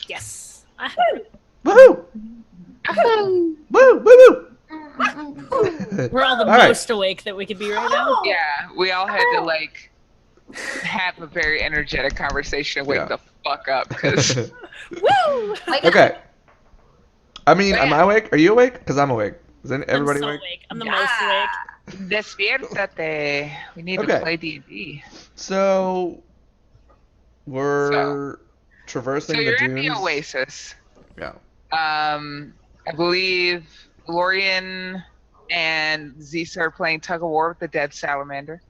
Yes. Woohoo! Woo! Woo! Woo! We're all the right. most awake that we could be right now. Yeah, we all had to like have a very energetic conversation and wake the fuck up because. Woo! Okay. I mean, But am I awake? Are you awake? Because I'm awake. Is everybody I'm so awake? awake. I'm the most awake. Despiértate. We need to play D&D. So we're traversing So the you're dunes. in the Oasis. Yeah. I believe Lorian and Z started playing tug of war with the dead salamander.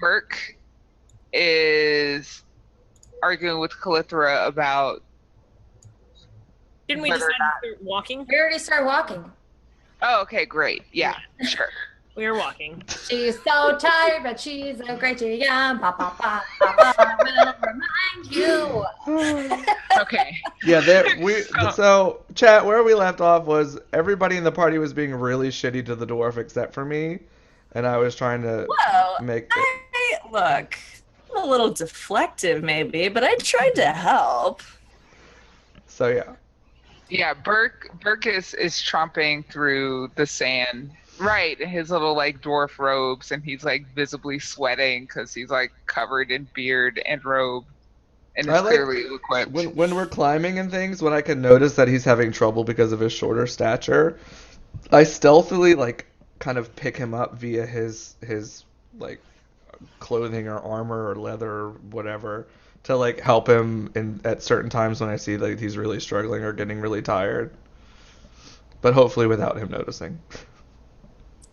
Burke is arguing with Calithra about. Didn't we decide to start walking? We already started walking. Oh, okay, great. Yeah, sure. We are walking. She's so tired, but she's a great young. Papa, Papa will remind you. Okay. Yeah, so chat, where we left off was everybody in the party was being really shitty to the dwarf except for me, and I was trying to make it. Look, I'm a little deflective maybe, but I tried to help. So yeah. Yeah, Burke is tromping through the sand. Right, his little like dwarf robes, and he's like visibly sweating because he's like covered in beard and robe, and is clearly equipped. When we're climbing and things, when I can notice that he's having trouble because of his shorter stature, I stealthily like kind of pick him up via his like clothing or armor or leather or whatever to like help him at certain times when I see that he's really struggling or getting really tired. But hopefully without him noticing.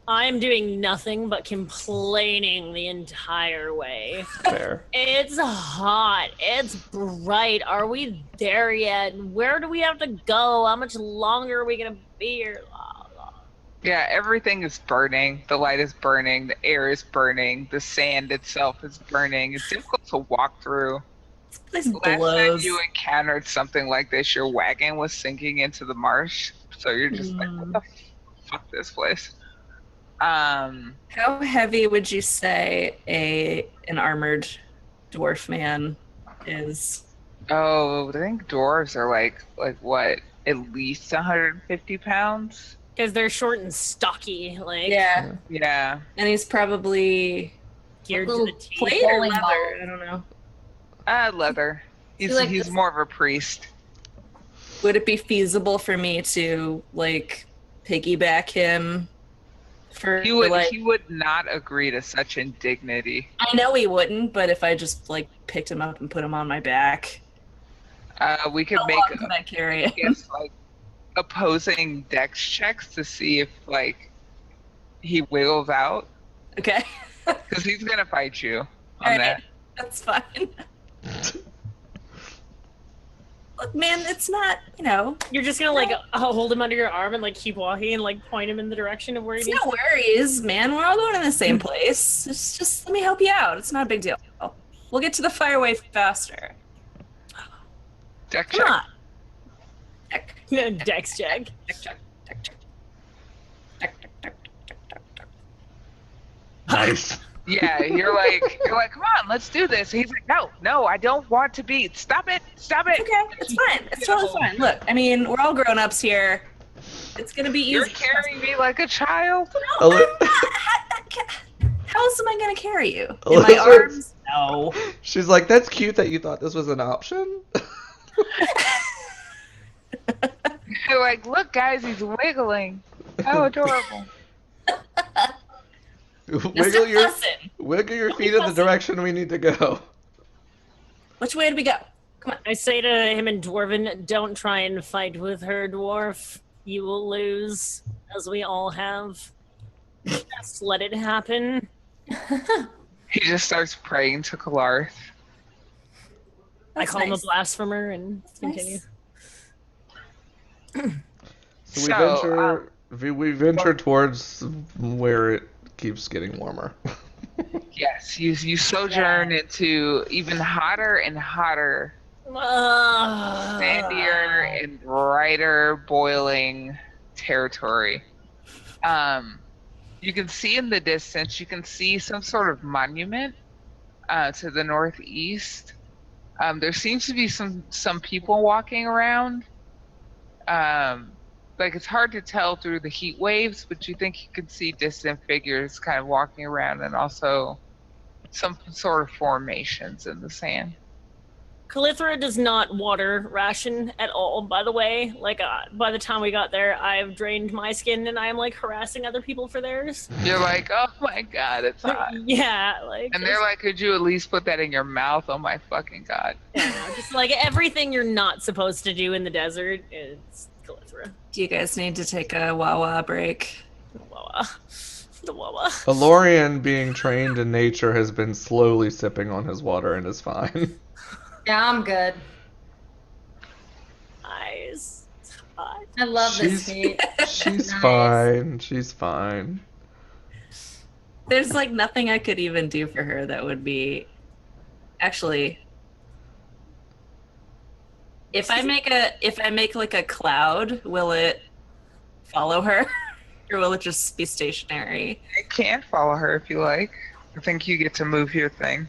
I'm doing nothing but complaining the entire way. Fair. It's hot. It's bright. Are we there yet? Where do we have to go? How much longer are we going to be here? Yeah, everything is burning. The light is burning. The air is burning. The sand itself is burning. It's difficult to walk through. This Last time blows. you encountered something like this, your wagon was sinking into the marsh. So you're just like, what the fuck this place? How heavy would you say an armored dwarf man is? Oh, I think dwarves are like what? At least 150 pounds? Because they're short and stocky. Like Yeah. And he's probably geared to the teeth. plate or leather? I don't know. Leather. He's more of a priest. Would it be feasible for me to like piggyback him? He would not agree to such indignity. I know he wouldn't, but if I just like picked him up and put him on my back, we could how make long could I carry him? like opposing dex checks to see if like he wiggles out. Okay. Because he's gonna fight you on All right, that. that's fine. Look, man, it's not, You're just gonna like hold him under your arm and like keep walking and like point him in the direction of where he needs no worries, man. We're all going in the same place. Just let me help you out. It's not a big deal. We'll get to the fireway faster. Dex Come check. on. Dex check. Dex check. Dex check. Nice. Yeah, you're like, come on, let's do this. He's like, no, I don't want to be. Stop it. Okay, it's fine. It's totally fine. Look, I mean, we're all grown-ups here. It's gonna be easy. You're carrying me like a child? No, I'm not. How else am I gonna carry you? In my arms? No. She's like, that's cute that you thought this was an option. You're like, look, guys, he's wiggling. How adorable. Wiggle your feet in the direction we need to go. Which way do we go? Come on. I say to him in Dwarven, don't try and fight with her, dwarf. You will lose, as we all have. Just let it happen. He just starts praying to Kalarth. I call him a blasphemer and continue. So we venture towards where it keeps getting warmer. Yes, you sojourn into even hotter and hotter, sandier and brighter, boiling territory. You can see in the distance, you can see some sort of monument to the northeast. There seems to be some people walking around. Like it's hard to tell through the heat waves, but you think you can see distant figures kind of walking around, and also some sort of formations in the sand. Calithra does not water ration at all, by the way. Like, by the time we got there, I've drained my skin and I am, like, harassing other people for theirs. You're like, oh my god, it's hot. Yeah, like... And they're like, could you at least put that in your mouth? Oh my fucking god. Yeah, just, like, everything you're not supposed to do in the desert is Calithra. Do you guys need to take a Wawa break? Wawa. The Wawa. Valorian, being trained in nature, has been slowly sipping on his water and is fine. Yeah, I'm good. Nice. Hot. I love this heat. She's Nice. fine. She's fine. There's like nothing I could even do for her that would be actually if I make like a cloud, will it follow her? Or will it just be stationary? You can follow her if you like. I think you get to move your thing.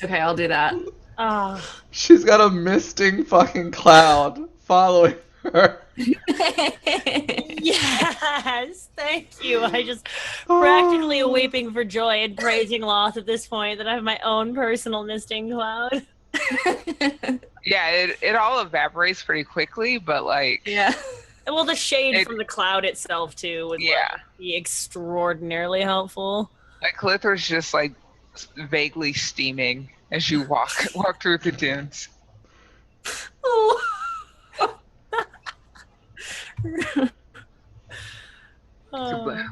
Okay, I'll do that. Oh. She's got a misting fucking cloud following her. Yes, thank you. I just practically weeping for joy and praising Loth at this point that I have my own personal misting cloud. Yeah, it all evaporates pretty quickly, but like Yeah. Well, the shade from the cloud itself too would be extraordinarily helpful. like Clithor's just like vaguely steaming as you walk through the dunes. Oh.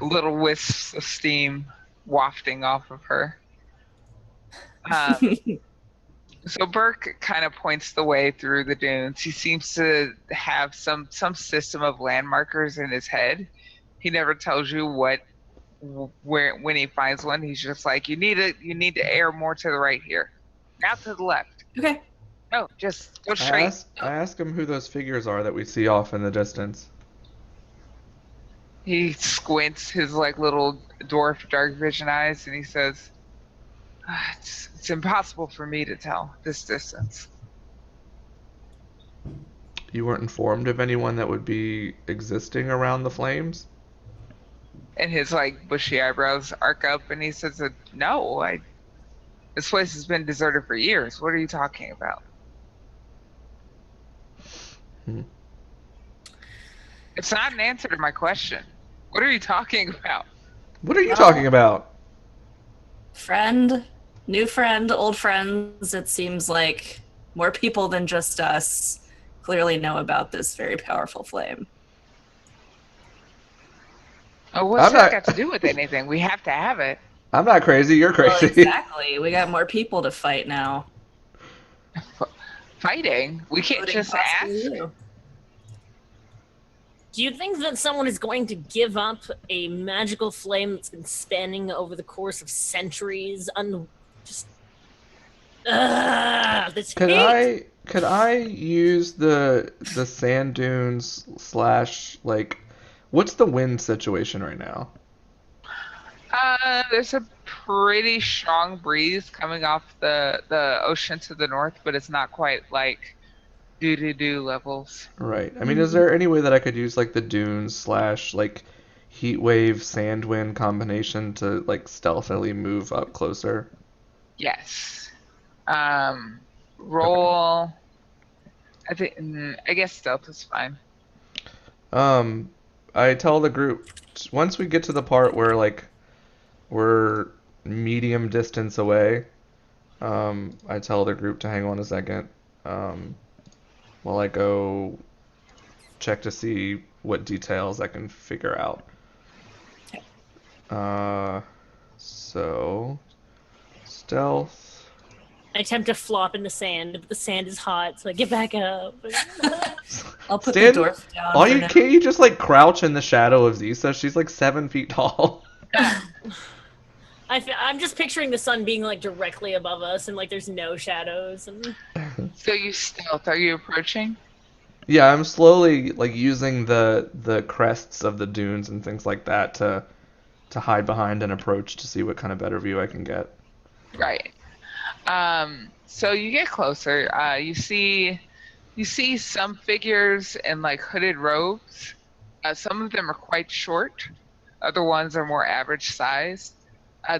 Little wisps of steam wafting off of her. So Burke kind of points the way through the dunes. He seems to have some system of landmarkers in his head. He never tells you where when he finds one. He's just like, you need to air more to the right here, not to the left. Okay. No, just go straight. I ask him who those figures are that we see off in the distance. He squints his like little dwarf dark vision eyes, and he says, it's impossible for me to tell this distance. You weren't informed of anyone that would be existing around the flames? And his like bushy eyebrows arc up, and he says, no, this place has been deserted for years. What are you talking about? It's not an answer to my question. What are you talking about? What are you talking about? Friend, new friend, old friends. It seems like more people than just us clearly know about this very powerful flame. Oh, what's that got to do with anything? We have to have it. I'm not crazy, you're Well, crazy. exactly. We got more people to fight now. Fighting? We can't Including just possibly ask. you. Do you think that someone is going to give up a magical flame that's been spanning over the course of centuries? This hate. Could I use the sand dunes / like, what's the wind situation right now? There's a pretty strong breeze coming off the ocean to the north, but it's not quite like do levels. Right. I mean, is there any way that I could use like the dunes / like heat wave sand wind combination to like stealthily move up closer? Yes. Roll. Okay. I guess stealth is fine. I tell the group once we get to the part where like we're medium distance away, I tell the group to hang on a second, while I go check to see what details I can figure out. So stealth. I attempt to flop in the sand, but the sand is hot, so I get back up. I'll put Stand- the dwarf down. Can't you just like crouch in the shadow of Zisa? She's like 7 feet tall. I'm just picturing the sun being like directly above us, and like there's no shadows. And So you stealth. Are you approaching? Yeah, I'm slowly like using the crests of the dunes and things like that to hide behind and approach to see what kind of better view I can get. Right. So you get closer. You see some figures in like hooded robes. Some of them are quite short. Other ones are more average size.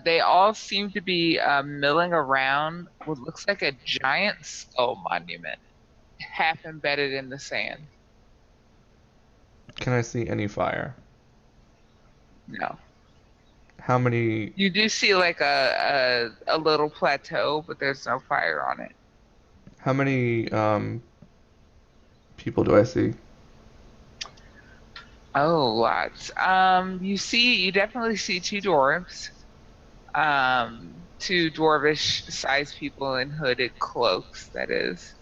They all seem to be milling around what looks like a giant skull monument, half embedded in the sand. Can I see any fire? No. How many? You do see like a little plateau, but there's no fire on it. How many people do I see? Oh, lots. You definitely see two dwarves. Two dwarvish sized people in hooded cloaks, that is.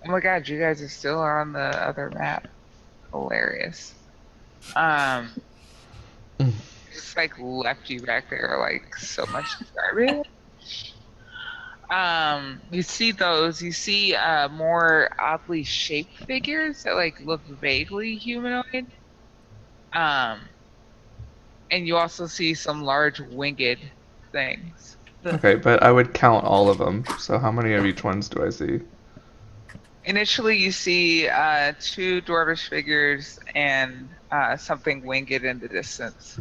Oh my god, you guys are still on the other map. Hilarious. Just like left you back there like so much garbage. You see those. You see more oddly shaped figures that like look vaguely humanoid. And you also see some large winged things. Okay, but I would count all of them. So how many of each ones do I see? Initially, you see two dwarvish figures and something winged in the distance.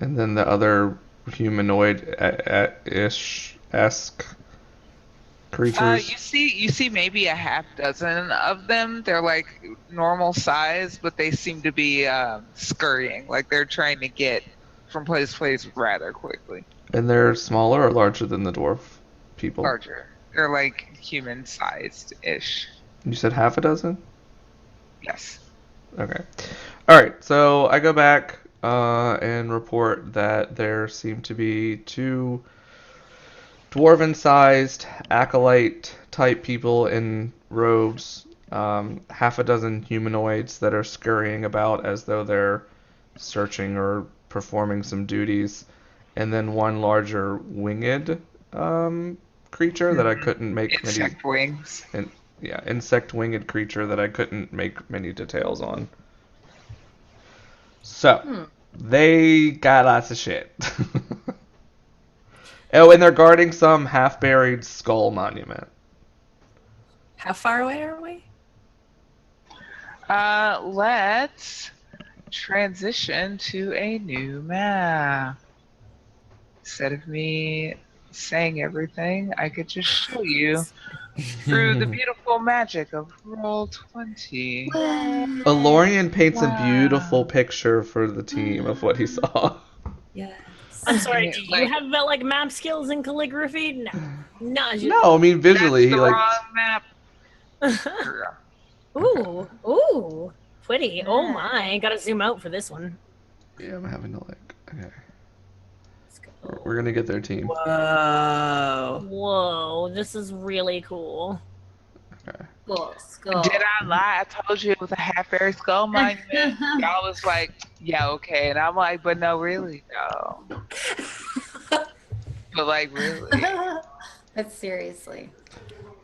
And then the other humanoid-ish esque creatures. You see maybe a half dozen of them. They're like normal size, but they seem to be scurrying, like they're trying to get from place to place rather quickly. And they're smaller or larger than the dwarf people? Larger. They're like human sized ish. You said half a dozen? Yes. Okay. Alright, so I go back and report that there seem to be two dwarven-sized acolyte-type people in robes, half a dozen humanoids that are scurrying about as though they're searching or performing some duties, and then one larger winged creature that I couldn't make Insect wings. insect winged creature that I couldn't make many details on. So, they got lots of shit. Oh, and they're guarding some half-buried skull monument. How far away are we? Let's transition to a new map. Instead of me saying everything, I could just show you through the beautiful magic of Roll20. Alorian paints a beautiful picture for the team of what he saw. Yes. I'm sorry, Yeah, do you like- have like map skills in calligraphy? No. No. No, I mean visually, That's he the like. wrong map. Ooh, pretty. Oh my, gotta zoom out for this one. Yeah, I'm having to like. Okay, Let's go. we're gonna get their team. Whoa. Whoa, this is really cool. Okay. Cool. Skull. Did I lie? I told you it was a half-buried skull monument. Y'all was like, yeah, okay. And I'm like, but no, really, no. But like, really. But seriously.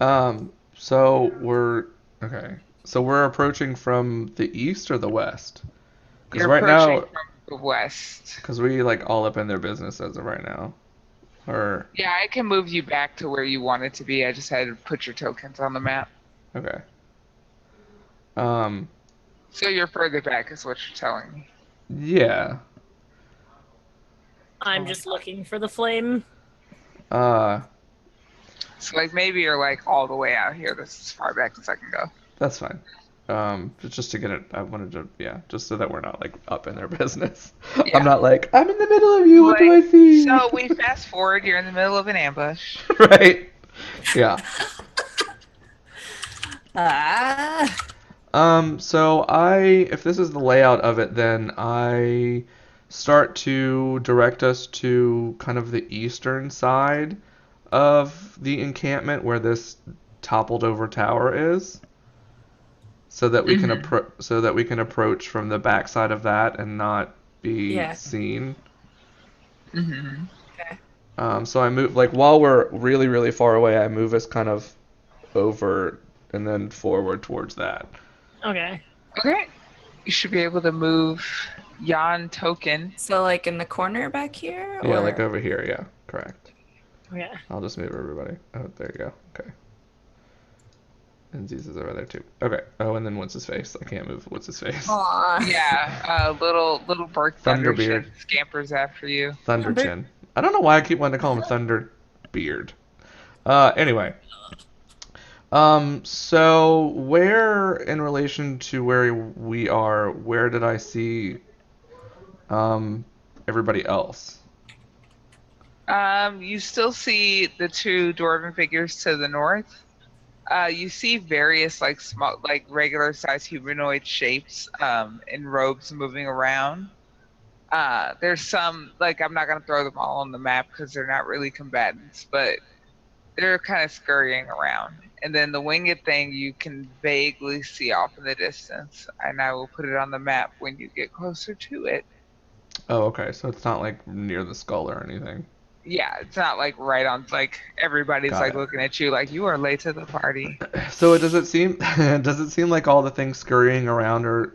So we're okay. So we're approaching from the east or the west? Because You're right approaching now, from the west. because we like all up in their business as of right now, or Yeah, I can move you back to where you wanted to be. I just had to put your tokens on the map. okay. So you're further back is what you're telling me. Yeah. I'm just looking for the flame. So like maybe you're like all the way out here. This is as far back as I can go. that's fine. Just to get it, I wanted to, just so that we're not like up in their business. Yeah. I'm not like I'm in the middle of you. What do I Like, see? So we fast forward. You're in the middle of an ambush. Right. Yeah. So if this is the layout of it, then I start to direct us to kind of the eastern side of the encampment where this toppled over tower is, so that we can approach from the backside of that and not be seen. Mm-hmm. So I move like while we're really really far away, I move us kind of over and then forward towards that. Okay. Okay. You should be able to move yon token. So like in the corner back here? Yeah, or- like over here. Yeah, correct. Yeah. I'll just move everybody. Oh, there you go. Okay. And Zeus is over there too. Okay. Oh, and then what's his face? I can't move. What's his face? Aw. Yeah, little Burke Thunderchin Thunderbeard. scampers after you. Thunderchin. I don't know why I keep wanting to call him Thunderbeard. Anyway. So where in relation to where we are, where did I see everybody else? You still see the two dwarven figures to the north. You see various like small, like regular sized humanoid shapes in robes moving around. There's some like I'm not gonna throw them all on the map because they're not really combatants, but they're kind of scurrying around. And then the winged thing you can vaguely see off in the distance, and I will put it on the map when you get closer to it. Oh, okay. So it's not like near the skull or anything. Yeah, it's not like right on. Like everybody's Got like it. looking at you like you are late to the party. So does it seem does it seem like all the things scurrying around are,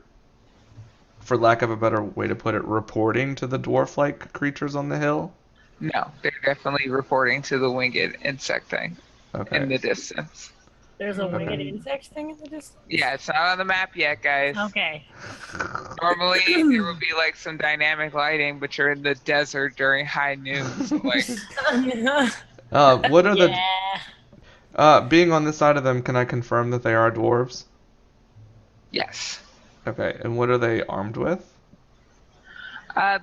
for lack of a better way to put it, reporting to the dwarf-like creatures on the hill? No, they're definitely reporting to the winged insect thing in the Okay. distance. There's a winged Okay. insect thing in the distance? Yeah, it's not on the map yet, guys. Okay. Normally there would be like some dynamic lighting, but you're in the desert during high noon. So like, What are Yeah. being on this side of them, can I confirm that they are dwarves? yes. Okay, and what are they armed with?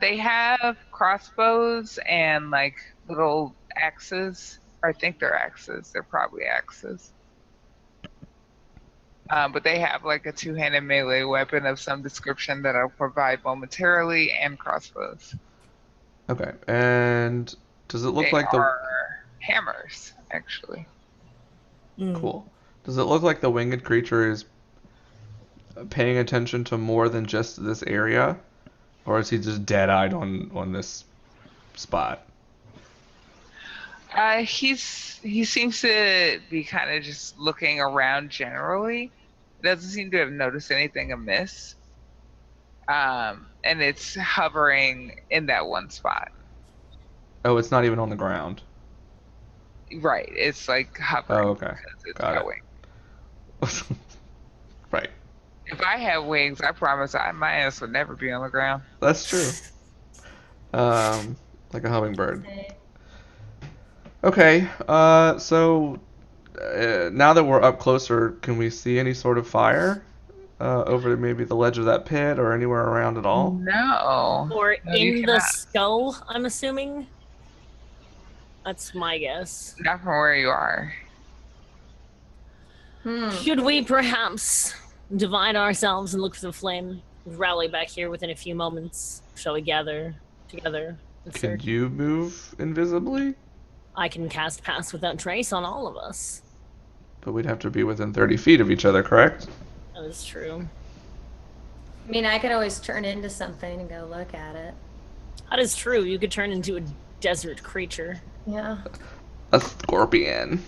They have crossbows and like little axes. Or I think they're axes. They're probably axes. But they have like a two-handed melee weapon of some description that I'll provide momentarily, and crossbows. Okay, and does it look They like the are hammers, actually. cool? Does it look like the winged creature is paying attention to more than just this area, or is he just dead-eyed on this spot? He seems to be kind of just looking around generally. Doesn't seem to have noticed anything amiss. And it's hovering in that one spot. Oh, it's not even on the ground. Right. It's like hovering Oh, okay. because it's Got it. going. Right. If I had wings, I promise my ass would never be on the ground. That's true. Like a hummingbird. Okay, so now that we're up closer, can we see any sort of fire over maybe the ledge of that pit or anywhere around at all? No. Or No, you in the cannot. skull, I'm assuming. That's my guess. Not from where you are. Should we perhaps divide ourselves and look for the flame? Rally back here within a few moments. Shall we gather together and Can search? you move invisibly? I can cast Pass Without Trace on all of us. But we'd have to be within 30 feet of each other, correct? That is true. I mean, I could always turn into something and go look at it. That is true. You could turn into a desert creature. Yeah. A scorpion.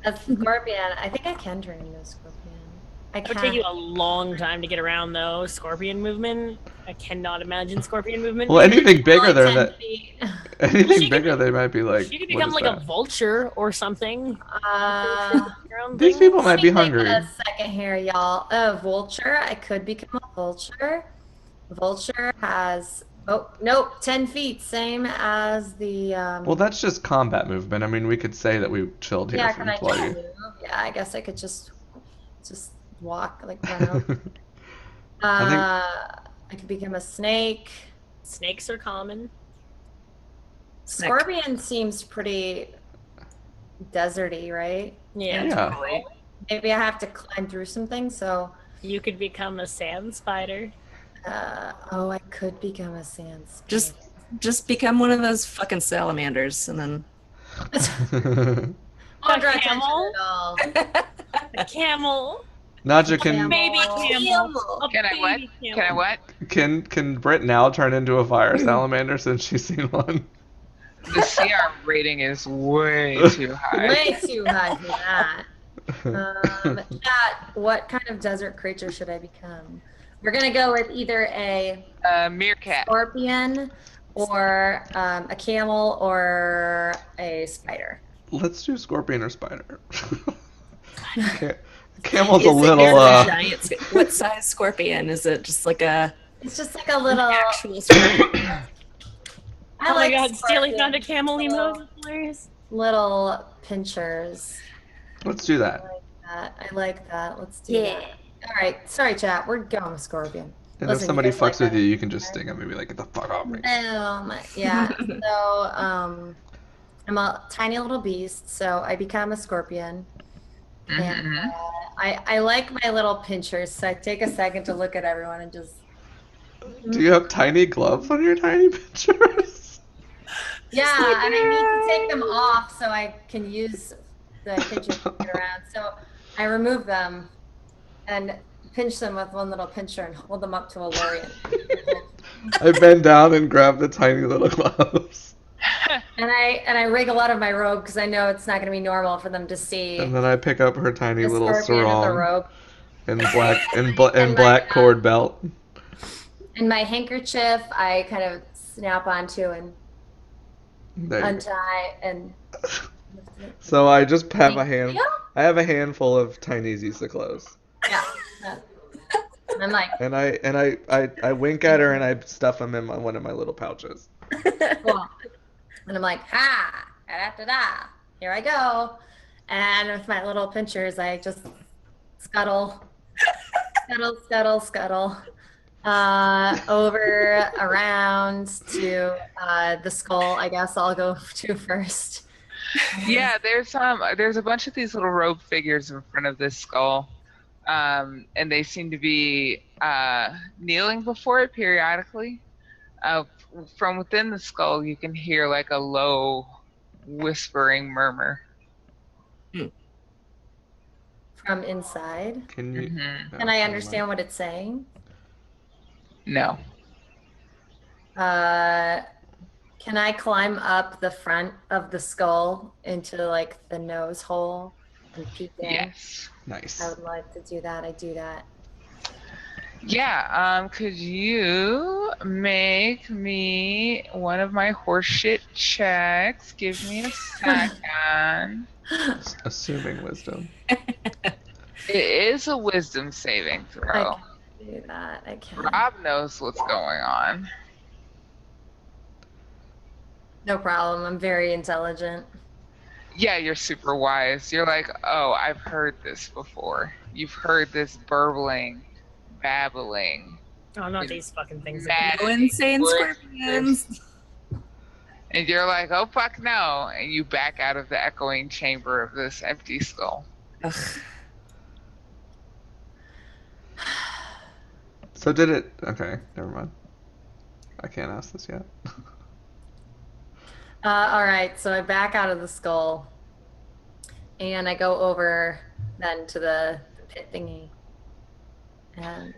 A scorpion. I think I can turn into a scorpion. I It would can. take you a long time to get around, though. Scorpion movement. I cannot imagine scorpion movement. Well, anything bigger Well, than 10 that. feet. Anything She could bigger, they might be like. You could "What become is like that?" a vulture or something. Uh, These people might let be me think hungry. A second here, y'all. A vulture. I could become a vulture. Vulture has. Oh nope, 10 feet, same as the. Well, that's just combat movement. I mean, we could say that we chilled here yeah, from can I play. just move? Yeah, I guess I could just walk like run out. I could become a snake. Snakes are common. Scorpion seems pretty deserty, right? Yeah. Yeah. Maybe I have to climb through some things, so. You could become a sand spider. Oh, I could become a sand spider. Just become one of those fucking salamanders, and then Won't draw A attention camel? at all. A camel. Naja, can Baby camel. A Can I what? baby camel. Can I what? can Britt now turn into a fire salamander since she's seen one? The CR rating is way too high. Way too high for that. Chat, what kind of desert creature should I become? We're gonna go with either a Meerkat. scorpion or a camel, or a spider. Let's do scorpion or spider. Camel's Is a it little just a giant? What size scorpion? Is it just like It's just like a an little. actual scorpion? I Oh my like god, Steely found a scorpions, camel little, emoji, hilarious. little pinchers. Let's do that. I like that. Let's do Yeah. that. All right. Sorry, chat. We're going with scorpion. And Listen, if you somebody guys like fucks with that? you, you can just sting them and be like, get the fuck off me. Yeah. So, I'm a tiny little beast, so I become a scorpion. And Mhm. I like my little pinchers, so I take a second to look at everyone and just. Do you have tiny gloves on your tiny pictures? Yeah, and I need to take them off so I can use the pinchers to get around. So I remove them and pinch them with one little pincher and hold them up to a lorient. I bend down and grab the tiny little gloves. And I wriggle out of my robe because I know it's not going to be normal for them to see And then I pick up her tiny the little scorpion with a sarong robe. and black and And black my, cord belt. And my handkerchief, I kind of snap onto and There you go. untie and. So I just have a Thank hand. you. I have a handful of tiny Zisa clothes, Yeah. And I'm like, and I wink at her and I stuff them in one of my little pouches. cool. And I'm like, ha, da da da. Here I go. And with my little pinchers, I just scuttle, scuttle, over around to the skull. I guess I'll go to first. Yeah, there's a bunch of these little robe figures in front of this skull, and they seem to be kneeling before it periodically. From within the skull, you can hear like a low, whispering murmur. From inside. Can you? Mhm. Oh, Can I never understand what it's saying? No. Can I climb up the front of the skull into like the nose hole and peek in? Yes. mind. Nice. I would like to do that. I do that. Yeah. Could you make me one of my horseshit checks? Give me a second. Assuming wisdom. It is a wisdom saving throw. I can do that. I can. Rob knows what's going on. No problem. I'm very intelligent. Yeah, you're super wise. You're like, oh, I've heard this before. You've heard this burbling, babbling. Oh, not these fucking things. Mad- No insane Word. scorpions. And you're like, oh, fuck no. And you back out of the echoing chamber of this empty skull. Ugh. So did it? Okay, never mind. I can't ask this yet. All right. So I back out of the skull, and I go over then to the pit thingy, and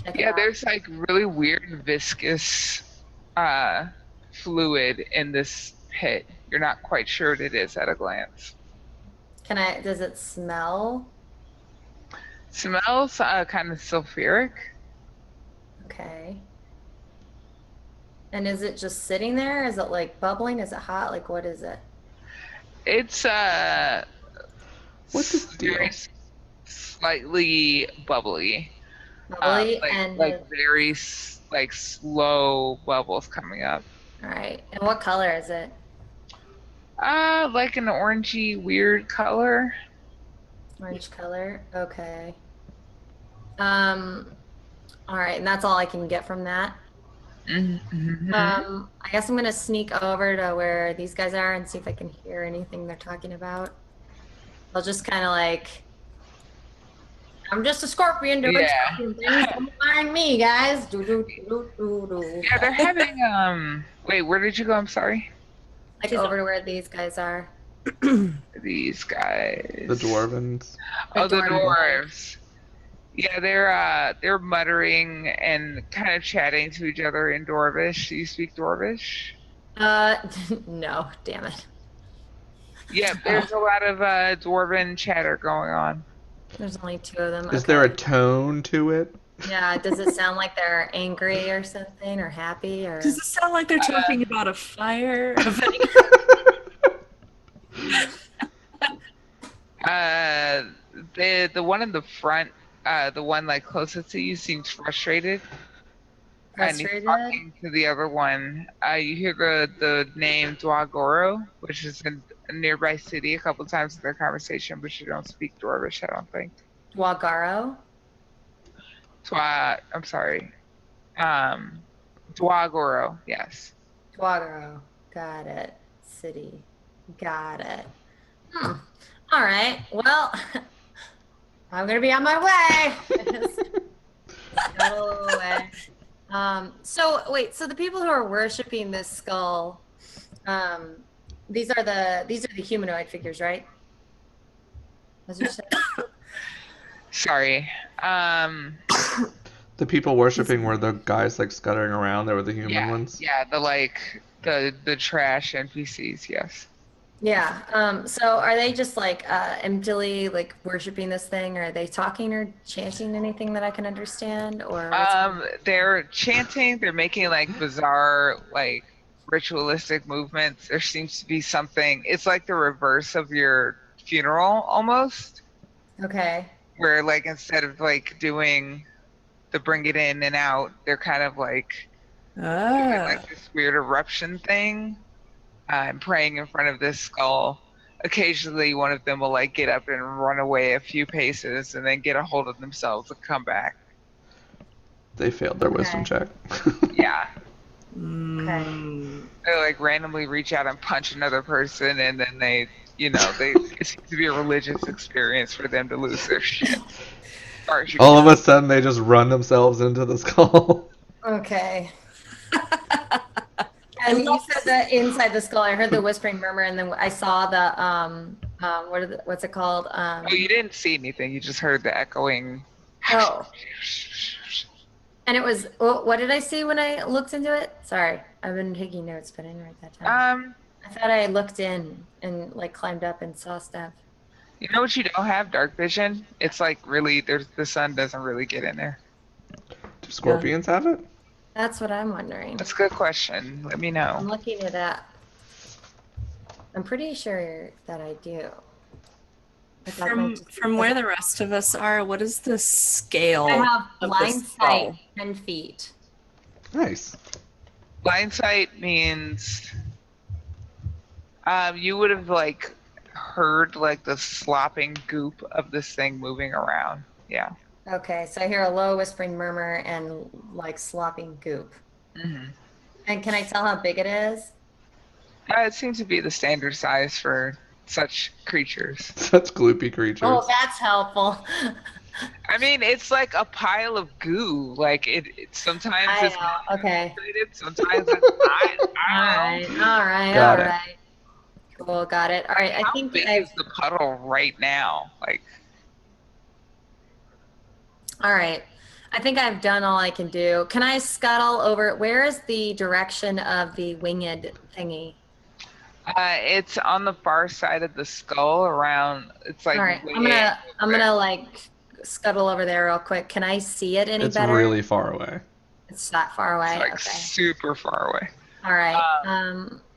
check it Yeah, out. there's like really weird viscous fluid in this pit. You're not quite sure what it is at a glance. Can I? Does it smell? Smells kind of sulfuric. Okay. And is it just sitting there? Is it like bubbling? Is it hot? Like what is it? It's What's the deal? very slightly bubbly. Bubbly like, and like very like slow bubbles coming up. all right. And what color is it? Like an orangey weird color. Orange color. Okay. All right, and that's all I can get from that. Mm-hmm. I guess I'm gonna sneak over to where these guys are and see if I can hear anything they're talking about. I'll just kind of like, I'm just a scorpion doing Yeah. scorpion things. Don't mind me, guys. Do, do, do, do, do. Yeah, they're having wait, where did you go? I'm sorry. Like over to where these guys are. These guys. The dwarvens. Oh, the Dwarven. dwarves. Yeah, they're muttering and kind of chatting to each other in Dwarvish. Do you speak Dwarvish? No, damn it. Yeah, there's a lot of Dwarven chatter going on. There's only two of them. Is there a Okay. tone to it? Yeah, does it sound like they're angry or something, or happy, or? Does it sound like they're talking about a fire? The one in the front, the one like closest to you, seems frustrated, and he's Frustrated? talking to the other one. You hear the name Dwagoro, which is in a nearby city, a couple times in their conversation, but you don't speak Dwarvish, I don't think. Dwagaro? I'm sorry. Dwagoro, yes. Dwagaro. Got it. City. Got it. All right. Well, I'm gonna be on my way. Scuttle away. So wait. So the people who are worshiping this skull, these are the humanoid figures, right? As you said. Sorry. The people worshiping were the guys like scuttering around. They were the human ones. Yeah, the trash NPCs, yes. Yeah. So are they just like emptily like worshiping this thing, or are they talking or chanting anything that I can understand? Or They're chanting, they're making like bizarre, like ritualistic movements. There seems to be something, it's like the reverse of your funeral almost, okay. where like instead of like doing the bring it in and out, they're kind of like doing like this weird eruption thing. And praying in front of this skull. Occasionally, one of them will like get up and run away a few paces, and then get a hold of themselves and come back. They failed their wisdom check. Yeah, Okay. they like randomly reach out and punch another person, and then it seems to be a religious experience for them to lose their shit. All of a sudden, they just run themselves into the skull. Okay. And you said that inside the skull, I heard the whispering murmur, and then I saw the what's it called? Oh, you didn't see anything. You just heard the echoing. Oh. And it was, what did I see when I looked into it? Sorry, I've been taking notes, but I didn't write that down. I thought I looked in and like climbed up and saw stuff. You know what you don't have? Dark vision. It's like really, the sun doesn't really get in there. Do scorpions have it? That's what I'm wondering. That's a good question. Let me know. I'm looking it up. I'm pretty sure that I do. From where the rest of us are, what is the scale? I have of blind the skull? sight 10 feet. Nice. Blind sight means you would have like heard like the slopping goop of this thing moving around. Yeah. Okay, so I hear a low whispering murmur and like slopping goop. Mm-hmm. And can I tell how big it is? It seems to be the standard size for such creatures. Such gloopy creatures. Oh, that's helpful. I mean, it's like a pile of goo. Like it sometimes I it's know. Okay. concentrated, sometimes it's not. All right. Got it. Cool, got it. All right, I How think big is the puddle right now? Like, all right. I think I've done all I can do. Can I scuttle over? Where is the direction of the winged thingy? it's on the far side of the skull. Around, it's like. All right, way I'm gonna like scuttle over there real quick. Can I see it any It's better? really far away. It's that far away. It's like Okay. super far away. All right.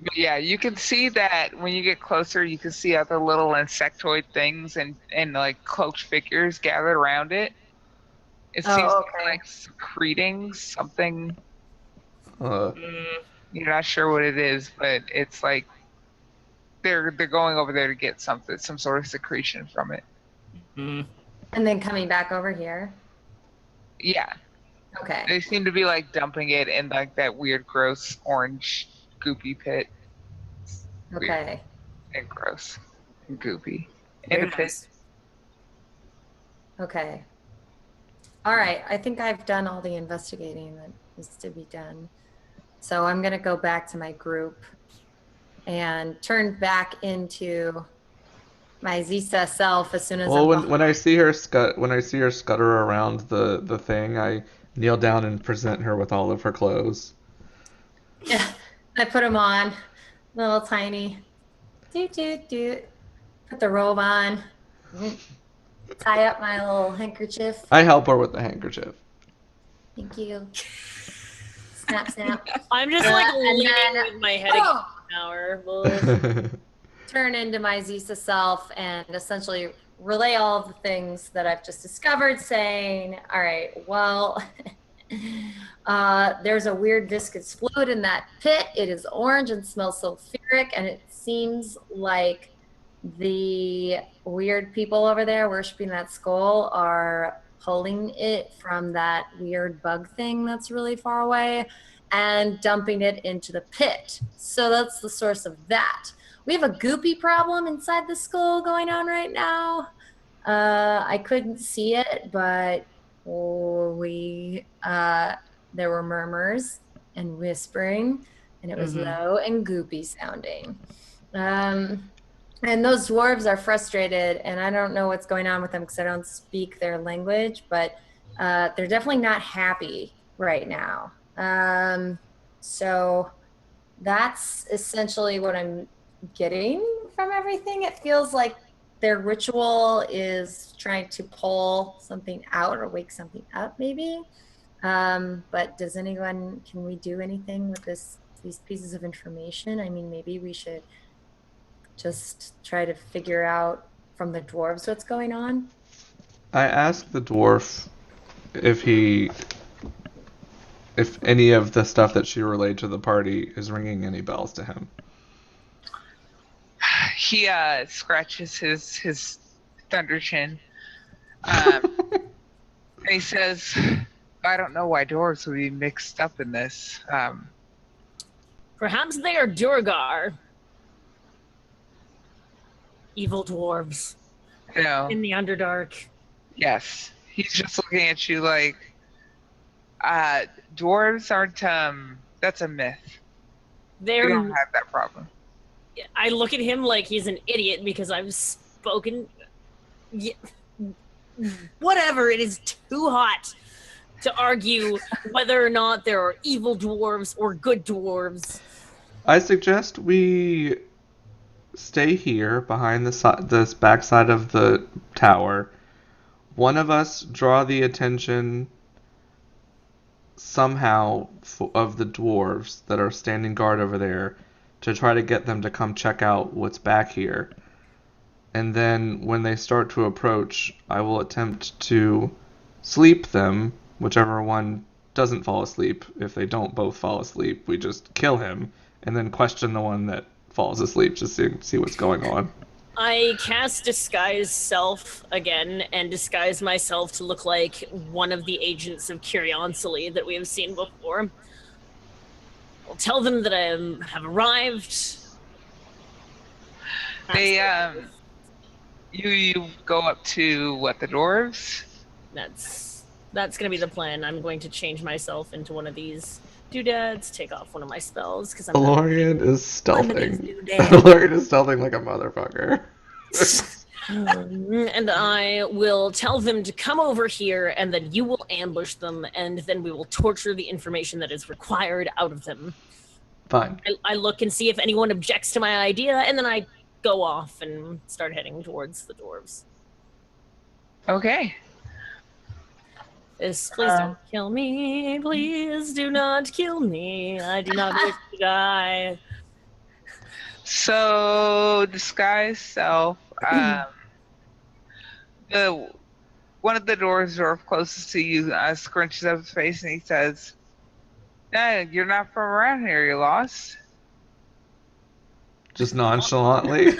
But yeah, you can see that when you get closer, you can see other little insectoid things and like cloaked figures gathered around it. It seems to be like secreting something. You're not sure what it is, but it's like they're going over there to get something, some sort of secretion from it. Mm. And then coming back over here. Yeah, Okay. they seem to be like dumping it in like that weird, gross orange, goopy pit. Okay. And gross, and goopy. Very And a pit. nice. Okay. All right. I think I've done all the investigating that is to be done. So I'm going to go back to my group and turn back into my Zisa self as soon as Well, I'm when I see her scutter around the thing, I kneel down and present her with all of her clothes. Yeah, I put them on, little tiny. Doot. Put the robe on. Tie up my little handkerchief. I help her with the handkerchief. Thank you. Snap, snap. I'm just like and leaning then- with my head against the tower. Well, turn into my Zisa self and essentially relay all of the things that I've just discovered, saying, all right, well, there's a weird viscous fluid in that pit. It is orange and smells sulfuric, and it seems like the weird people over there worshiping that skull are pulling it from that weird bug thing that's really far away and dumping it into the pit. So that's the source of that. We have a goopy problem inside the skull going on right now. I couldn't see it, but there were murmurs and whispering, and it was low and goopy sounding. And those dwarves are frustrated, and I don't know what's going on with them because I don't speak their language, but they're definitely not happy right now. So that's essentially what I'm getting from everything. It feels like their ritual is trying to pull something out or wake something up, maybe. But can we do anything with these pieces of information? I mean, maybe we should just try to figure out from the dwarves what's going on. I asked the dwarf if any of the stuff that she relayed to the party is ringing any bells to him. He scratches his thunder chin. And he says, I don't know why dwarves would be mixed up in this. perhaps they are Durgar. Evil dwarves You know, in the Underdark. yes. He's just looking at you like, dwarves aren't, that's a myth. We They're. don't have that problem. I look at him like he's an idiot because I've spoken. Yeah, whatever. It is too hot to argue whether or not there are evil dwarves or good dwarves. I suggest we stay here behind this backside of the tower. One of us draw the attention somehow of the dwarves that are standing guard over there to try to get them to come check out what's back here. And then when they start to approach, I will attempt to sleep them, whichever one doesn't fall asleep. If they don't both fall asleep, we just kill him and then question the one that falls asleep just to see what's going on. I cast Disguise Self again and disguise myself to look like one of the agents of Curiosity that we have seen before. I'll tell them that I have arrived. They, you go up to, what, the dwarves? That's gonna be the plan. I'm going to change myself into one of these doodads, take off one of my spells because I'm Valorian is one of these stealthing. doodads. Valorian is stealthing like a motherfucker. And I will tell them to come over here, and then you will ambush them, and then we will torture the information that is required out of them. Fine. I look and see if anyone objects to my idea, and then I go off and start heading towards the dwarves. Okay. Please don't kill me. Please do not kill me. I do not wish to die. So, disguise self. One of the dwarves closest to you scrunches up his face and he says, "Yeah, you're not from around here. You're lost." Just nonchalantly.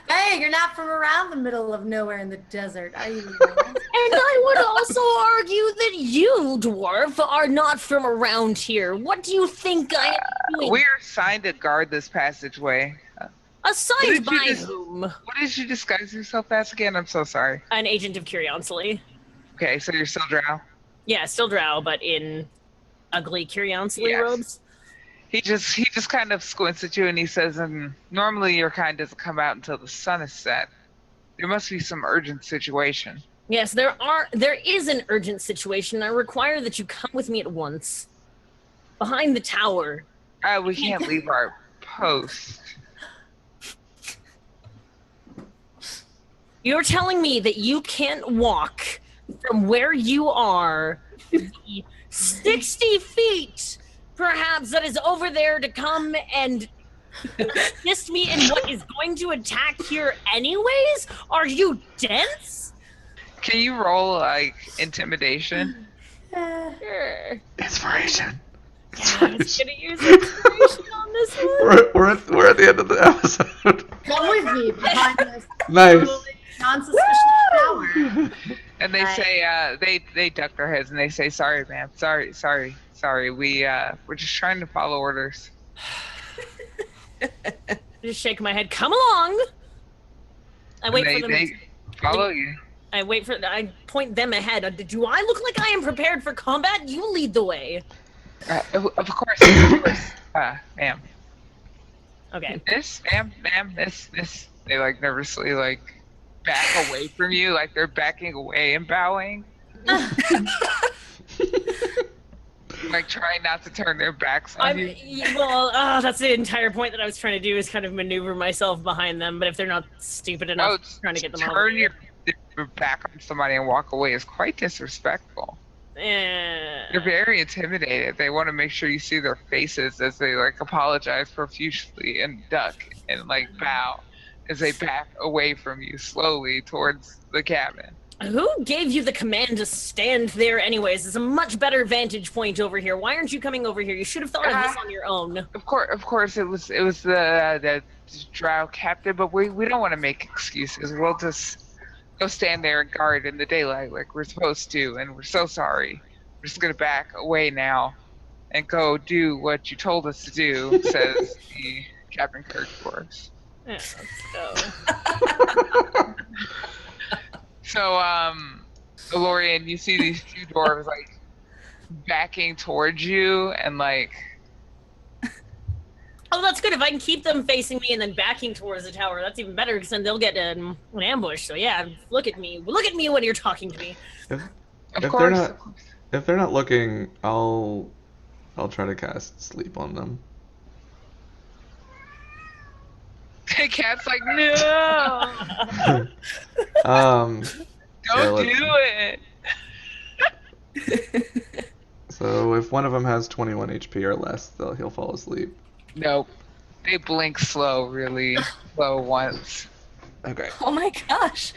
Hey, you're not from around the middle of nowhere in the desert, are you? And I would also argue that you, dwarf, are not from around here. What do you think I am doing? We're assigned to guard this passageway. Assigned by whom? What did you disguise yourself as again? I'm so sorry. An agent of Curiosity. Okay, so you're still drow. Yeah, still drow, but in ugly Curiosity Yes. robes. He just kind of squints at you and he says, normally your kind doesn't come out until the sun is set. There must be some urgent situation. Yes, there is an urgent situation. I require that you come with me at once. Behind the tower. We can't leave our post. You're telling me that you can't walk from where you are, the 60 feet, perhaps, that is over there to come and assist me in what is going to attack here anyways? Are you dense? Can you roll like intimidation? Sure. Inspiration. Yeah, I was gonna use inspiration on this one. We're at the end of the episode. Come with me behind this Nice. totally non-suspicious tower. And they Right. say they duck their heads and they say, "Sorry, ma'am. Sorry. We're just trying to follow orders." I just shake my head. Come along. I wait for them. They follow you. I point them ahead. Do I look like I am prepared for combat? You lead the way. Of course, ma'am. Okay. Ma'am, this. They like nervously like back away from you, like they're backing away and bowing. Like trying not to turn their backs on you. Well, that's the entire point that I was trying to do is kind of maneuver myself behind them. But if they're not stupid enough, trying to get them turn over. your back on somebody and walk away is quite disrespectful. They're very intimidated. They want to make sure you see their faces as they like apologize profusely and duck and like bow as they back away from you slowly towards the cabin. Who gave you the command to stand there anyways? It's a much better vantage point over here. Why aren't you coming over here? You should have thought of this on your own. Of course, it was the drow captain, but we don't want to make excuses. We'll just go stand there and guard in the daylight like we're supposed to, and we're so sorry. We're just gonna back away now and go do what you told us to do, says the Captain Kirk for us. Yeah, let's go. So, Lorian, you see these two dwarves like backing towards you and like. Oh, that's good. If I can keep them facing me and then backing towards the tower, that's even better because then they'll get an ambush. So yeah, look at me. Look at me when you're talking to me. If they're not looking, I'll try to cast sleep on them. The cat's like, no, don't do it. So if one of them has 21 HP or less, he'll fall asleep. Nope. They blink really slow once. Okay. Oh my gosh.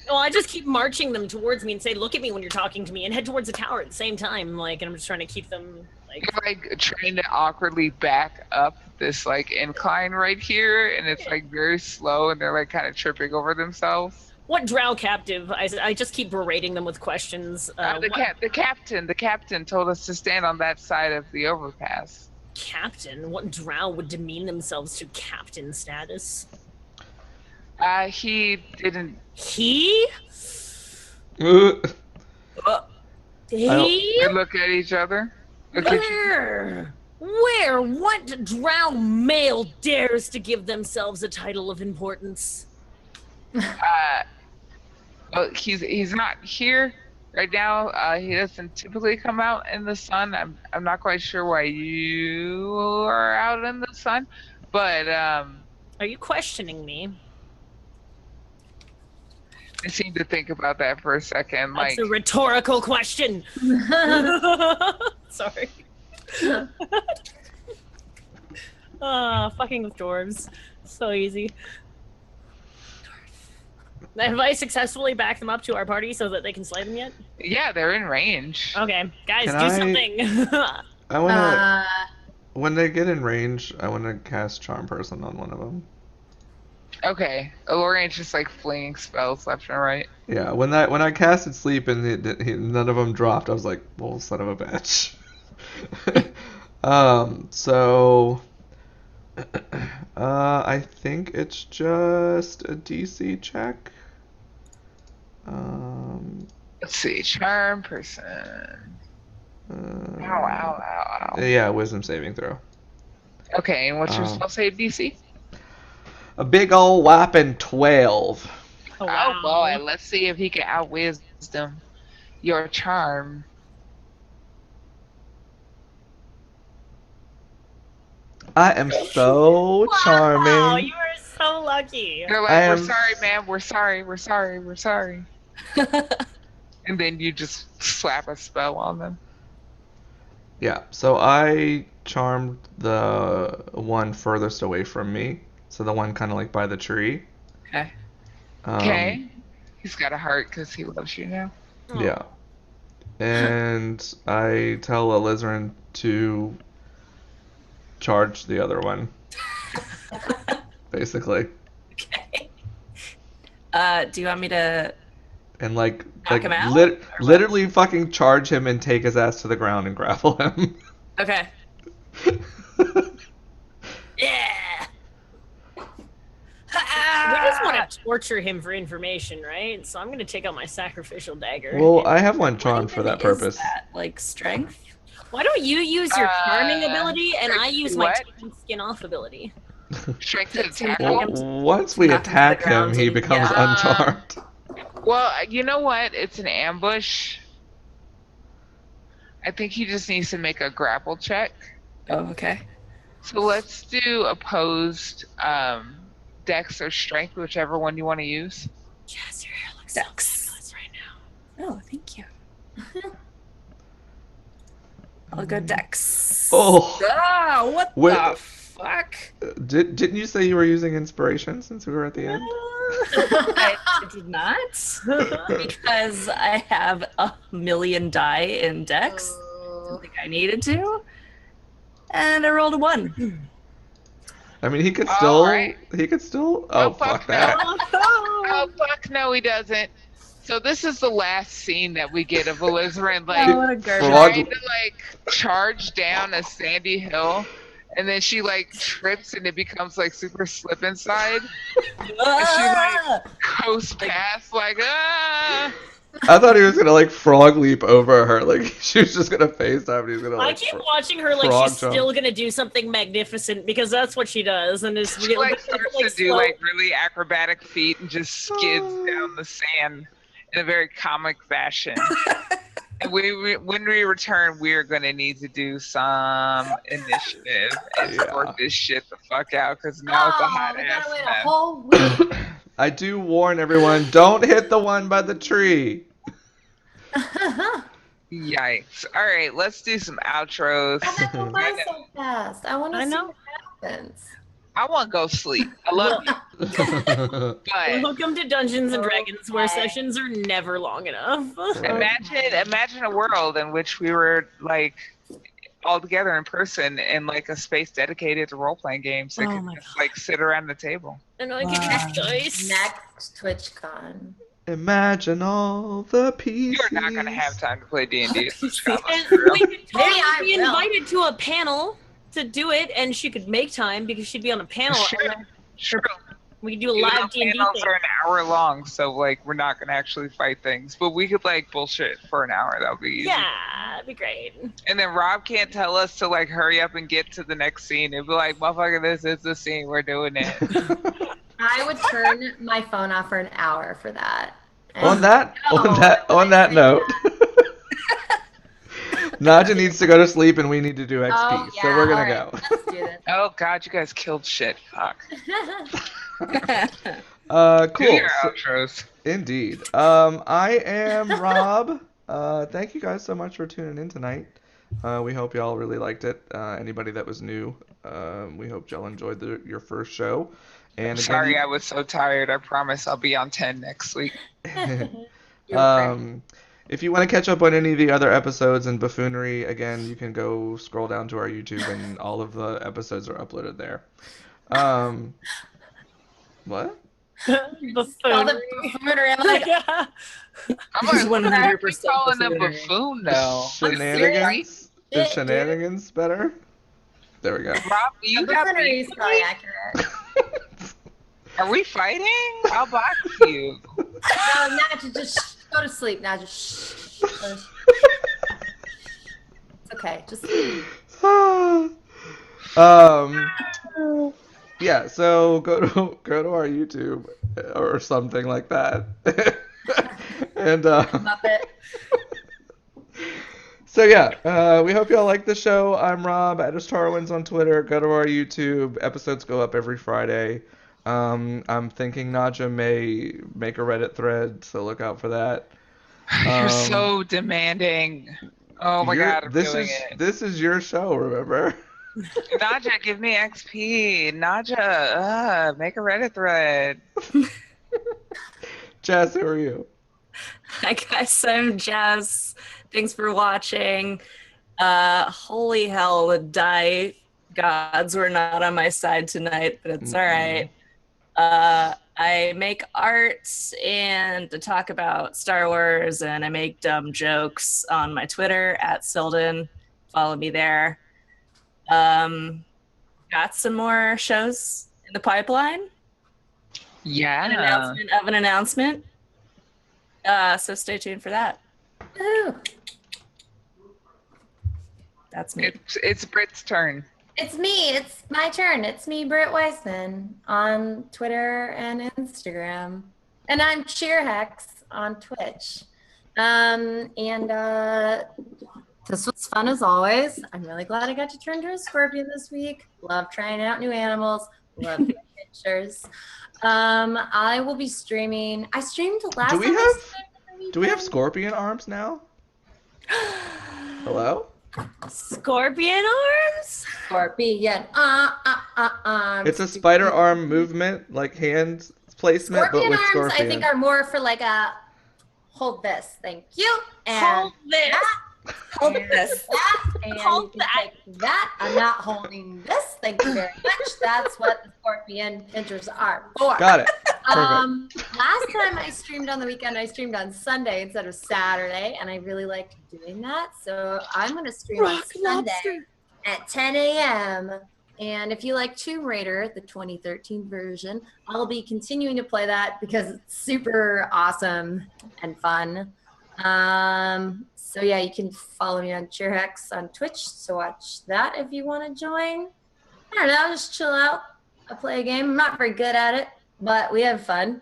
Well, I just keep marching them towards me and say, "Look at me when you're talking to me," and head towards the tower at the same time. Like, and I'm just trying to keep them like. You're like trying to awkwardly back up this like incline right here, and it's like very slow, and they're like kind of tripping over themselves. What drow captive? I just keep berating them with questions. The captain told us to stand on that side of the overpass. Captain? What drow would demean themselves to captain status? He didn't. He? Uh, He? They look at each other. Look at you. Where? What drow male dares to give themselves a title of importance? Well, he's not here right now. He doesn't typically come out in the sun. I'm not quite sure why you are out in the sun, but Are you questioning me? I seem to think about that for a second. That's Like a rhetorical question. Sorry. Fucking with dwarves. So easy. Have I successfully backed them up to our party so that they can slay them yet? yeah, they're in range. Okay, guys, Can do I- something. I wanna. When they get in range, I wanna cast Charm Person on one of them. Okay, Lorian's just like flinging spells left and right. Yeah, when I casted sleep and none of them dropped, I was like, well, son of a bitch. So I think it's just a DC check. Let's see, charm person. Ow. Yeah, wisdom saving throw. Okay, and what's your spell save DC? A big ol' whopping 12. Oh, Oh boy, let's see if he can outwisdom your charm. I am so Wow, charming. you are so lucky. They're I like, am we're sorry, ma'am. We're sorry. We're sorry. We're sorry. And then you just slap a spell on them. Yeah, so I charmed the one furthest away from me. So the one kind of like by the tree. Okay. Um, Okay. He's got a heart because he loves you now. Yeah. And I tell Alizarin to charge the other one, basically. Okay. Do you want me to? And like Knock him out? literally fucking charge him and take his ass to the ground and grapple him. Okay. Yeah. We just want to torture him for information, right? So I'm going to take out my sacrificial dagger. Well, I have one What charmed for even that is purpose. that? Like strength? Why don't you use your charming ability and I use my what? taking skin off ability? Strength to attack Well, him. Once we Knock him to the attack him, ground he and- becomes yeah. uncharmed. Well, you know what? It's an ambush. I think he just needs to make a grapple check. Oh, okay. So let's do opposed dex or strength, whichever one you want to use. Yes, your hair looks Dex. so fabulous right now. Oh, thank you. I'll go Dex. Oh, Ah, what Wait. the fuck? didn't you say you were using inspiration since we were at the end? I did not, because I have 1,000,000 die in Dex. I think I needed to, and I rolled a 1. I mean, he could All still. right. He could still. Oh, Oh, fuck fuck that. Oh, fuck no, he doesn't. So this is the last scene that we get of Alizarin, like, Oh, what a garbage. Frog- trying to, like, charge down a sandy hill. And then she, like, trips and it becomes, like, super slip inside. Ah! Coast past, like, ah! I thought he was gonna like frog leap over her. Like she was just gonna FaceTime and he's gonna I like. keep watching her like frog she's jump. still gonna do something magnificent because that's what she does, and it's She, like, starts to do, slow- like, really acrobatic feet and just skids down the sand in a very comic fashion. And when we return, we're gonna need to do some initiative and Yeah. sort this shit the fuck out because now it's a hot we ass gotta wait a mess. whole week. I do warn everyone: don't hit the one by the tree. Yikes! All right, let's do some outros. How'd that go by so fast? I want to I see know. what happens. I want to go sleep. I love you, but Welcome to Dungeons and Dragons, where Okay. sessions are never long enough. imagine a world in which we were like all together in person in like a space dedicated to role playing games that Oh could my just like sit around the table. And I can Wow. use dice. Next TwitchCon. Imagine all the pieces. You're not gonna have time to play D&D. And we could Maybe totally I be will. invited to a panel to do it, and she could make time because she'd be on a panel. Sure. And then Sure. we could do a Even though live D&D panels thing. are an hour long, so like we're not gonna actually fight things, but we could like bullshit for an hour. That'll be easy. Yeah, that'd be great. And then Rob can't tell us to like hurry up and get to the next scene. It'd be like, motherfucker, this is the scene. We're doing it. I would turn my phone off for an hour for that. And- on that I note, Naja needs to go to sleep and we need to do XP, Oh, so we're gonna all right, go. Let's do this. Oh god, you guys killed shit. Fuck. Cool. Do your So- outros. Indeed. I am Rob. Thank you guys so much for tuning in tonight. We hope y'all really liked it. Anybody that was new, we hope y'all enjoyed your first show. And again, Sorry, I was so tired. I promise I'll be on 10 next week. if you want to catch up on any of the other episodes and buffoonery, again, you can go scroll down to our YouTube and all of the episodes are uploaded there. What? Call Buffoonery. the buffoonery. I'm like, Yeah. I'm like, what the heck are you 100% calling a buffoonery. buffoon though? Shenanigans? serious. Is shenanigans better? There we go. Rob, you got buffoonery beef is with probably me? accurate. Are we fighting? I'll box you. No, Naja, just go to sleep. Naja, shh. It's okay. Just Yeah, so go to our YouTube or something like that. And Muppet. So yeah, we hope y'all like the show. I'm Rob, @Tarwins on Twitter. Go to our YouTube. Episodes go up every Friday. I'm thinking Naja may make a Reddit thread, so look out for that. You're Um, so demanding. Oh my god, I'm doing it. This is your show, remember? Naja, give me XP. Naja, make a Reddit thread. Jess, who are you? Hi guys, I'm Jess. Thanks for watching. Holy hell, the die gods were not on my side tonight, but it's all right. I make art and to talk about Star Wars, and I make dumb jokes on my Twitter @Silden. Follow me there. Got some more shows in the pipeline. Yeah. An announcement of an announcement. So stay tuned for that. Woo. That's me. It's Brit's turn. It's me. It's my turn. It's me, Britt Weissman, on Twitter and Instagram. And I'm Cheerhex on Twitch. This was fun as always. I'm really glad I got to turn to a scorpion this week. Love trying out new animals. Love the pictures. I will be streaming. I streamed last time. Do we have scorpion arms now? Hello? Scorpion arms? Scorpion. Arms. It's a spider arm movement, like hand placement, Scorpion but with arms, scorpion. I think, are more for like a hold this, thank you. And Hold this. Hold this. that, and Hold you can that. take that. I'm not holding this. Thank you very much. That's what the scorpion pinchers are for. Got it. Perfect. Last time I streamed on the weekend, I streamed on Sunday instead of Saturday, and I really liked doing that. So I'm going to stream on Sunday at 10 a.m. And if you like Tomb Raider, the 2013 version, I'll be continuing to play that because it's super awesome and fun. So yeah, you can follow me on Cheerhex on Twitch to watch that if you want to join. I don't know, just chill out. I play a game. I'm not very good at it, but we have fun.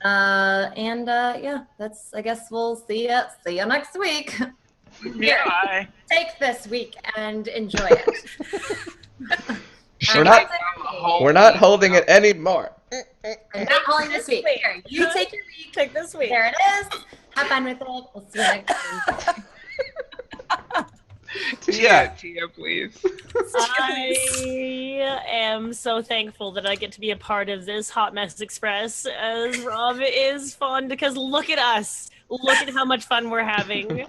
Yeah, that's. I guess we'll see you next week. Yeah. Take this week and enjoy it. We're not holding it anymore. I'm not holding this week. Here, you take your week. Take this week. There it is. Have fun with it. We'll see you next time. Tia, please. I am so thankful that I get to be a part of this Hot Mess Express, as Rob is fun, because look at us. Look at how much fun we're having.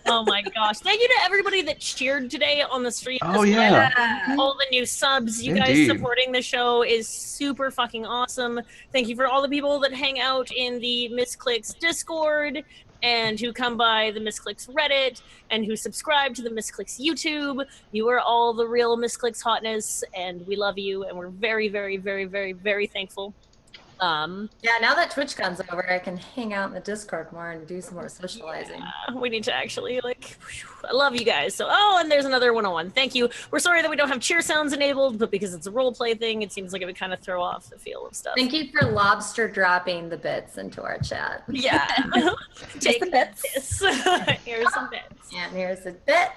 Oh my gosh. Thank you to everybody that cheered today on the stream. Oh, yeah. All the new subs. You Indeed. guys supporting the show is super fucking awesome. Thank you for all the people that hang out in the Misscliks Discord and who come by the Misscliks Reddit and who subscribe to the Misscliks YouTube. You are all the real Misscliks hotness, and we love you, and we're very, very, very, very, very thankful. Yeah, now that TwitchCon's over, I can hang out in the Discord more and do some more socializing. We need to actually, I love you guys. So, and there's another 101. Thank you. We're sorry that we don't have cheer sounds enabled, but because it's a role play thing, it seems like it would kind of throw off the feel of stuff. Thank you for lobster dropping the bits into our chat. Yeah. Take the bits. Here's some bits. And here's a bit.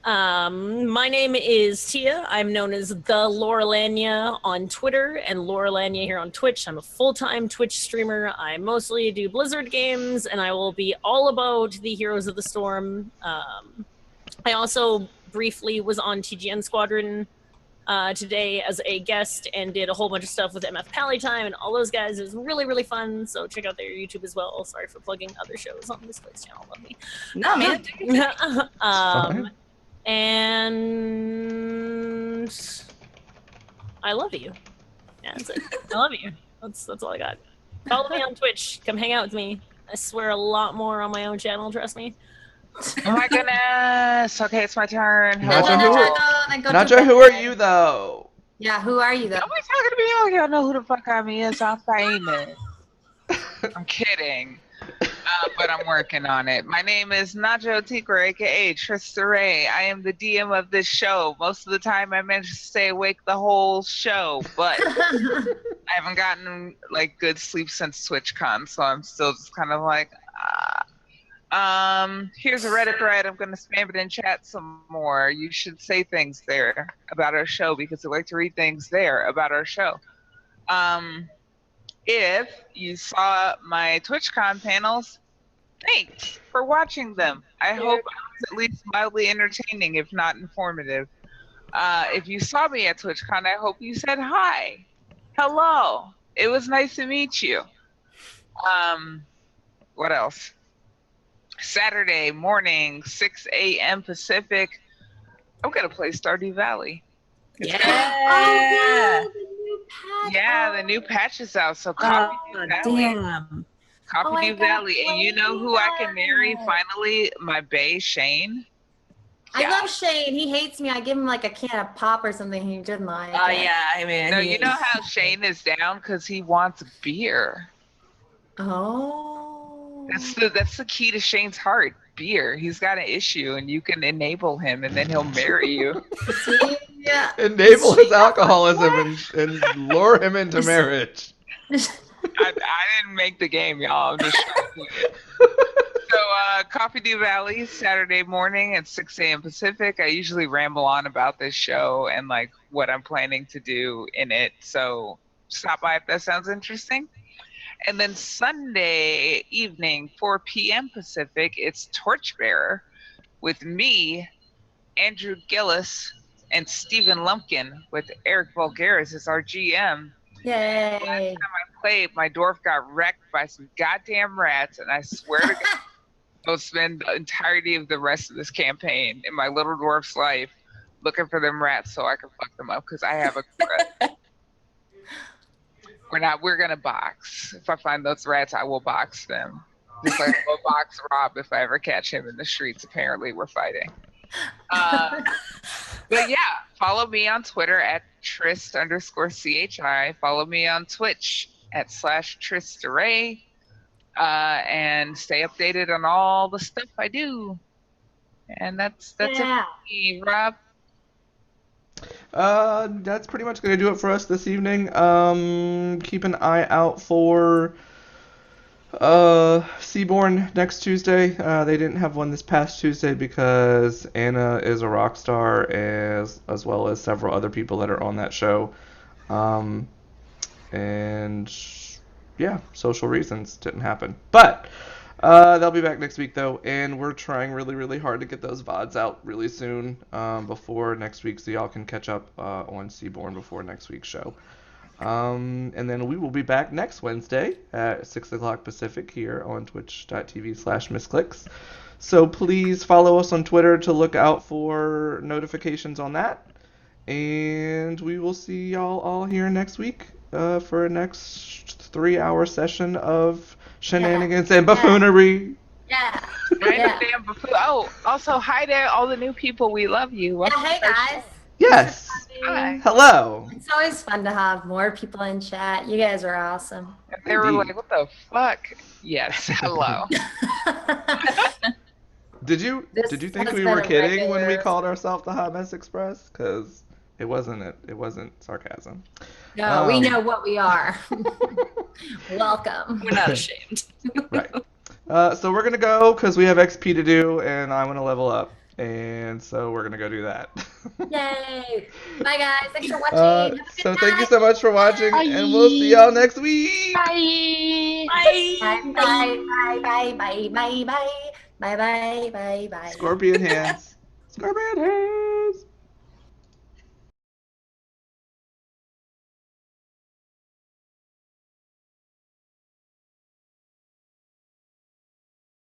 My name is Tia. I'm known as the Laurelania on Twitter and Laurelania here on Twitch. I'm a full-time Twitch streamer. I mostly do Blizzard games, and I will be all about the Heroes of the Storm. I also briefly was on TGN Squadron today as a guest and did a whole bunch of stuff with MF Pallytime and all those guys. It was really, really fun. So check out their YouTube as well. Sorry for plugging other shows on this place channel. Love me. No, man. Fine. And I love you. Yeah, that's it. I love you. That's all I got. Follow me on Twitch. Come hang out with me. I swear a lot more on my own channel, trust me. Oh my goodness. Okay, it's my turn. Naja, who are you though? Yeah, who are you though? Nobody's talking to me. Oh, y'all know who the fuck I is. I'm famous. I'm kidding. But I'm working on it. My name is Najo Tikra, aka Trista Ray. I am the DM of this show. Most of the time I manage to stay awake the whole show, but I haven't gotten good sleep since TwitchCon, so I'm still just kind of Here's a Reddit thread. I'm going to spam it in chat some more. You should say things there about our show because I like to read things there about our show. If you saw my TwitchCon panels, thanks for watching them. I hope I was at least mildly entertaining, if not informative. If you saw me at TwitchCon, I hope you said hi. Hello. It was nice to meet you. What else? Saturday morning, 6 a.m. Pacific. I'm going to play Stardew Valley. Yeah. Oh, the new patch. Yeah, the new patch is out. So Coffee Dew Valley. Damn. Coffee Dew I gotta Valley. And you know who I can marry play finally? My bae, Shane. I love Shane. He hates me. I give him like a can of pop or something he didn't like. Oh yeah, I mean. No, you know how Shane is down because he wants beer. Oh. That's the key to Shane's heart. Beer. He's got an issue, and you can enable him, and then he'll marry you. See? Yeah. Enable his alcoholism and lure him into marriage. I didn't make the game, y'all. I'm just trying to play it. So, Coffee Dew Valley, Saturday morning at 6 a.m. Pacific. I usually ramble on about this show and like what I'm planning to do in it. So, stop by if that sounds interesting. And then Sunday evening, 4 p.m. Pacific, it's Torchbearer with me, Andrew Gillis, and Stephen Lumpkin with Eric Vulgaris as our GM. Yay. Last time I played, my dwarf got wrecked by some goddamn rats, and I swear to God, I'll spend the entirety of the rest of this campaign in my little dwarf's life looking for them rats so I can fuck them up because I have a grudge. We're gonna box. If I find those rats, I will box them. Just like I'll box Rob if I ever catch him in the streets. Apparently, we're fighting. But yeah, follow me on Twitter at Trist_CHI. Follow me on Twitch at /TristArray. And stay updated on all the stuff I do. And that's it for me, Rob. That's pretty much gonna do it for us this evening. Keep an eye out for Seaborn next Tuesday. They didn't have one this past Tuesday because Anna is a rock star as well as several other people that are on that show. And yeah, social reasons didn't happen. But they'll be back next week though, and we're trying really, really hard to get those VODs out really soon before next week, so y'all can catch up on Seaborn before next week's show. And then we will be back next Wednesday at 6 o'clock Pacific here on twitch.tv/Misscliks. So please follow us on Twitter to look out for notifications on that. And we will see y'all all here next week for a next 3-hour session of shenanigans and buffoonery. Yeah. Damn buffoon. Oh, also hi to all the new people. We love you. Yeah, hey guys. Yes. Hi. Hello. It's always fun to have more people in chat. You guys are awesome. And they were Indeed. like, what the fuck? Yes, hello. Did you This think has we been were a kidding when we regular- called ourselves the Hot Mess Express? Because it wasn't sarcasm. No, we know what we are. Welcome. We're not ashamed. Right. So we're gonna go because we have XP to do, and I want to level up, and so we're gonna go do that. Yay. Bye guys. Thanks for watching. Have a good So thank you night. so much for watching, and we'll see y'all next week. Bye. Bye bye bye bye bye bye bye bye bye bye bye. Scorpion hands. Scorpion hands.